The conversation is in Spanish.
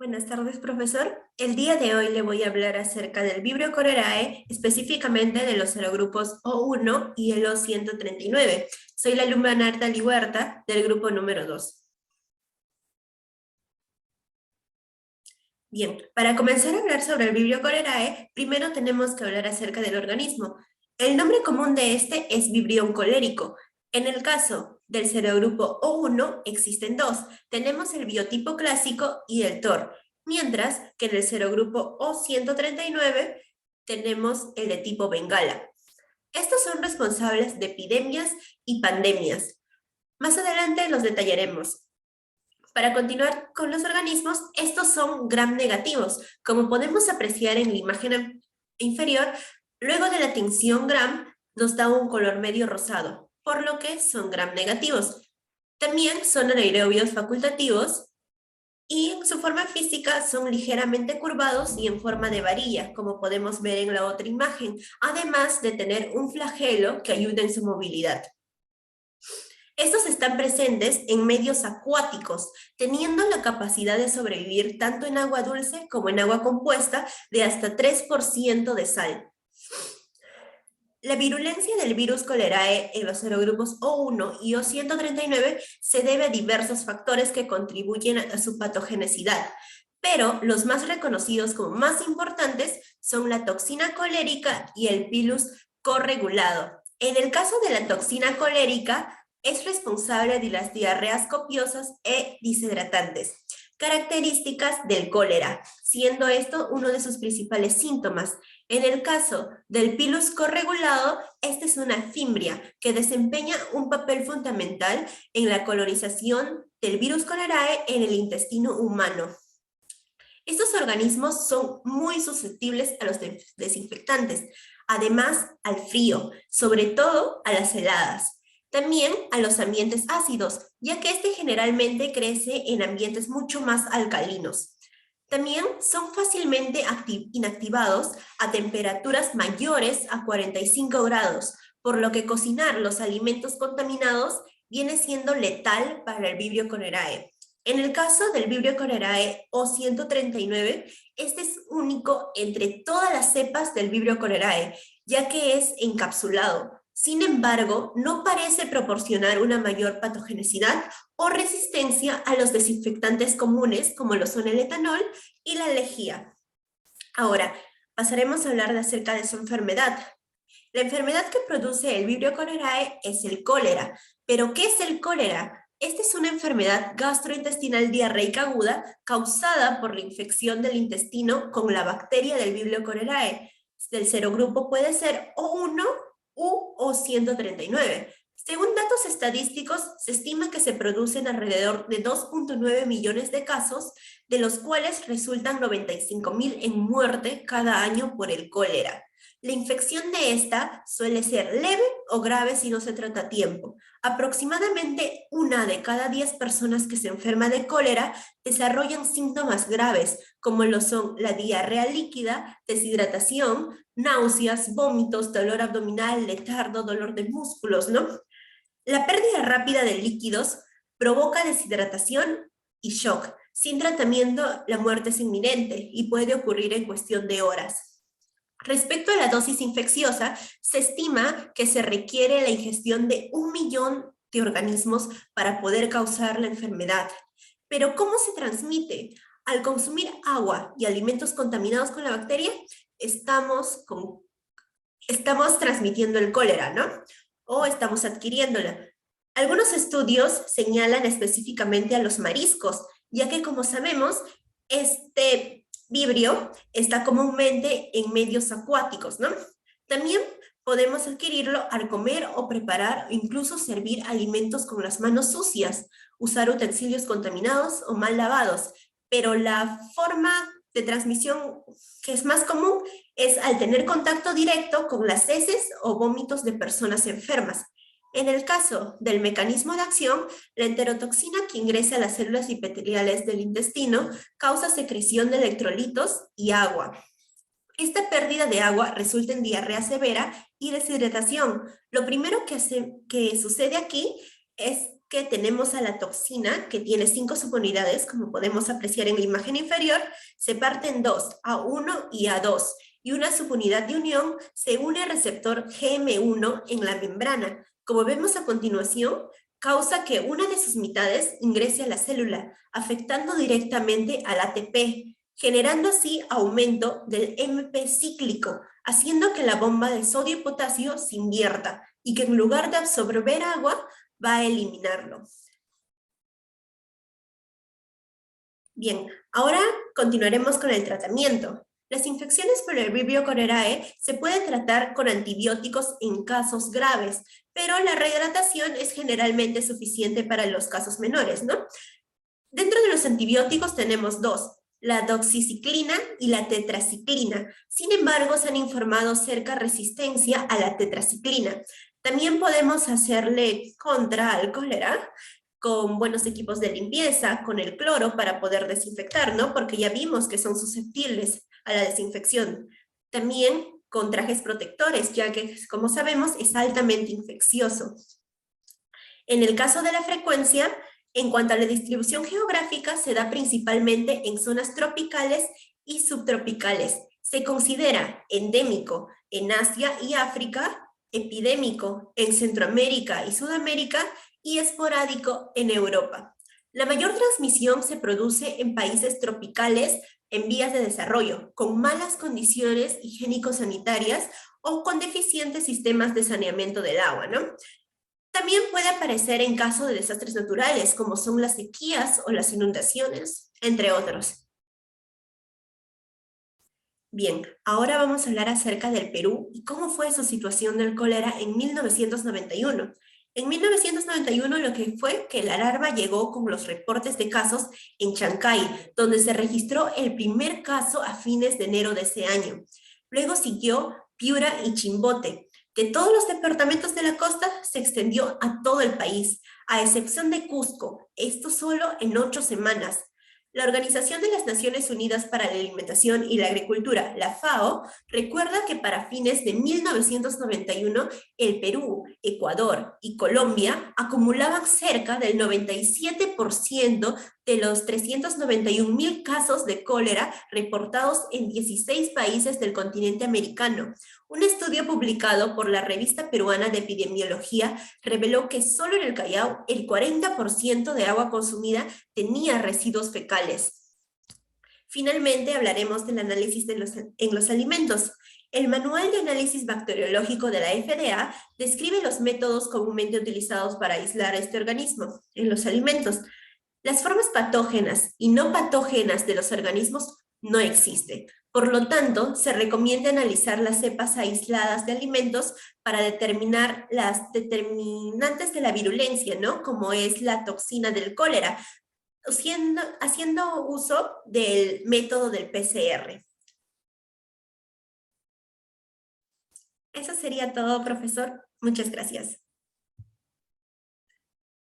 Buenas tardes, profesor. El día de hoy le voy a hablar acerca del Vibrio Cholerae, específicamente de los serogrupos O1 y el O139. Soy la alumna Nartali Huerta del grupo número 2. Bien, para comenzar a hablar sobre el Vibrio Cholerae, primero tenemos que hablar acerca del organismo. El nombre común de este es Vibrión colérico. En el caso del serogrupo O1 existen dos. Tenemos el biotipo clásico y el TOR, mientras que en el serogrupo O139 tenemos el de tipo Bengala. Estos son responsables de epidemias y pandemias. Más adelante los detallaremos. Para continuar con los organismos, estos son gram negativos. Como podemos apreciar en la imagen inferior, luego de la tinción gram nos da un color medio rosado, por lo que son gram negativos. También son anaerobios facultativos y en su forma física son ligeramente curvados y en forma de varilla, como podemos ver en la otra imagen, además de tener un flagelo que ayuda en su movilidad. Estos están presentes en medios acuáticos, teniendo la capacidad de sobrevivir tanto en agua dulce como en agua compuesta de hasta 3% de sal. La virulencia del virus Cholerae en los serogrupos O1 y O139 se debe a diversos factores que contribuyen a su patogenicidad, pero los más reconocidos como más importantes son la toxina colérica y el pilus corregulado. En el caso de la toxina colérica, es responsable de las diarreas copiosas e deshidratantes, características del cólera, siendo esto uno de sus principales síntomas. En el caso del pilus corregulado, esta es una fimbria que desempeña un papel fundamental en la colonización del virus Cholerae en el intestino humano. Estos organismos son muy susceptibles a los desinfectantes, además al frío, sobre todo a las heladas. También a los ambientes ácidos, ya que este generalmente crece en ambientes mucho más alcalinos. También son fácilmente inactivados a temperaturas mayores a 45 grados, por lo que cocinar los alimentos contaminados viene siendo letal para el Vibrio Cholerae. En el caso del Vibrio Cholerae O139, este es único entre todas las cepas del Vibrio Cholerae, ya que es encapsulado. Sin embargo, no parece proporcionar una mayor patogenicidad o resistencia a los desinfectantes comunes como lo son el etanol y la lejía. Ahora, pasaremos a hablar acerca de su enfermedad. La enfermedad que produce el Vibrio Cholerae es el cólera. ¿Pero qué es el cólera? Esta es una enfermedad gastrointestinal diarreica aguda causada por la infección del intestino con la bacteria del Vibrio Cholerae. El serogrupo puede ser O1 u O139. Según datos estadísticos, se estima que se producen alrededor de 2.9 millones de casos, de los cuales resultan 95,000 en muerte cada año por el cólera. La infección de esta suele ser leve o grave si no se trata a tiempo. Aproximadamente 1 de cada 10 personas que se enferma de cólera desarrollan síntomas graves, como lo son la diarrea líquida, deshidratación, náuseas, vómitos, dolor abdominal, letargo, dolor de músculos, ¿no? La pérdida rápida de líquidos provoca deshidratación y shock. Sin tratamiento, la muerte es inminente y puede ocurrir en cuestión de horas. Respecto a la dosis infecciosa, se estima que se requiere la ingestión de 1 millón de organismos para poder causar la enfermedad. Pero ¿cómo se transmite? Al consumir agua y alimentos contaminados con la bacteria, estamos transmitiendo el cólera, ¿no? O estamos adquiriéndola. Algunos estudios señalan específicamente a los mariscos, ya que como sabemos, este vibrio está comúnmente en medios acuáticos, ¿no? También podemos adquirirlo al comer o preparar o incluso servir alimentos con las manos sucias, usar utensilios contaminados o mal lavados, pero la forma de transmisión que es más común es al tener contacto directo con las heces o vómitos de personas enfermas. En el caso del mecanismo de acción, la enterotoxina que ingresa a las células epiteliales del intestino causa secreción de electrolitos y agua. Esta pérdida de agua resulta en diarrea severa y deshidratación. Lo primero que sucede aquí es que tenemos a la toxina, que tiene 5 subunidades, como podemos apreciar en la imagen inferior, se parte en dos, A1 y A2, y una subunidad de unión se une al receptor GM1 en la membrana. Como vemos a continuación, causa que una de sus mitades ingrese a la célula, afectando directamente al ATP, generando así aumento del MP cíclico, haciendo que la bomba de sodio y potasio se invierta y que en lugar de absorber agua, va a eliminarlo. Bien, ahora continuaremos con el tratamiento. Las infecciones por el Vibrio cholerae se pueden tratar con antibióticos en casos graves, pero la rehidratación es generalmente suficiente para los casos menores, ¿no? Dentro de los antibióticos tenemos dos, la doxiciclina y la tetraciclina. Sin embargo, se han informado cerca resistencia a la tetraciclina. También podemos hacerle contra al cólera con buenos equipos de limpieza, con el cloro para poder desinfectar, ¿no? Porque ya vimos que son susceptibles a la desinfección. También con trajes protectores, ya que, como sabemos, es altamente infeccioso. En el caso de la frecuencia, en cuanto a la distribución geográfica, se da principalmente en zonas tropicales y subtropicales. Se considera endémico en Asia y África, epidémico en Centroamérica y Sudamérica y esporádico en Europa. La mayor transmisión se produce en países tropicales en vías de desarrollo, con malas condiciones higiénico-sanitarias o con deficientes sistemas de saneamiento del agua, ¿no? También puede aparecer en caso de desastres naturales, como son las sequías o las inundaciones, entre otros. Bien, ahora vamos a hablar acerca del Perú y cómo fue su situación del cólera en 1991. En 1991 lo que fue que la alarma llegó con los reportes de casos en Chancay, donde se registró el primer caso a fines de enero de ese año. Luego siguió Piura y Chimbote. De todos los departamentos de la costa se extendió a todo el país, a excepción de Cusco, esto solo en 8 semanas. La Organización de las Naciones Unidas para la Alimentación y la Agricultura, la FAO, recuerda que para fines de 1991, el Perú, Ecuador y Colombia acumulaban cerca del 97% de los 391.000 casos de cólera reportados en 16 países del continente americano. Un estudio publicado por la Revista Peruana de Epidemiología reveló que solo en el Callao el 40% de agua consumida tenía residuos fecales. Finalmente hablaremos del análisis en los alimentos. El Manual de Análisis Bacteriológico de la FDA describe los métodos comúnmente utilizados para aislar este organismo en los alimentos. Las formas patógenas y no patógenas de los organismos no existen. Por lo tanto, se recomienda analizar las cepas aisladas de alimentos para determinar las determinantes de la virulencia, ¿no? Como es la toxina del cólera, haciendo uso del método del PCR. Eso sería todo, profesor. Muchas gracias.